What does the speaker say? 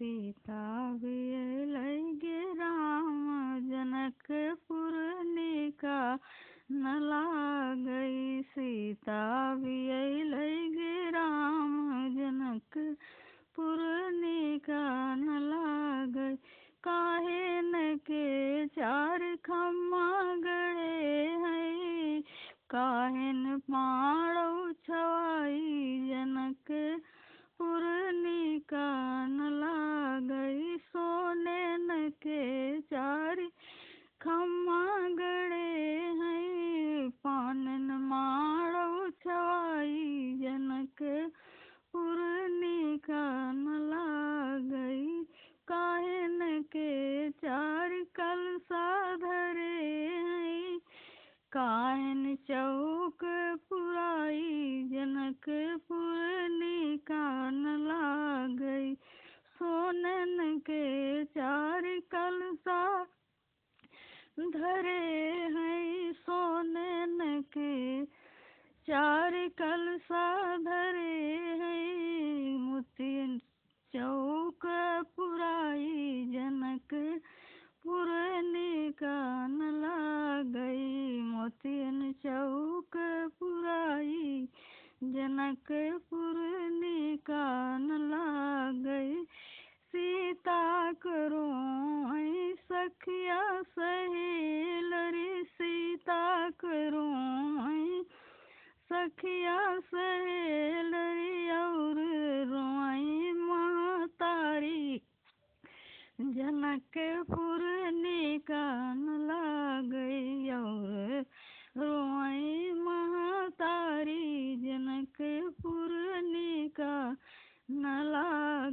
सीता बियलगे राम जनकपुर निका न लागई। सीता बियलगे राम जनकपुर निका न लागई। काहे न के चार खम्मा गड़े हैं, काहे न पाड़ौ छवाई जनकपुर निका न लागई। सोने न के चार खम्मा गड़े हैं, पानन माड़ौ छवाई जनकपुर निका न लागई। काहे न के चार कलसा धरे हैं, काहे न चौक पुराई जनकपुर निका न लागई। सोनन के चार कलसा धरे हैं, सोनन के चार कलसा धरे हैं। मोतियन चौक पुराई जनकपुर निका न लागई। मोतियन चौक पुराई जनकपुर निका न लागई। सीता करो सखिया सहेलरी, सीता करो सखिया सहेलरी और रोई महतारी जनकपुर निका न लागई। और रोई महतारी जनकपुर निका न लागई।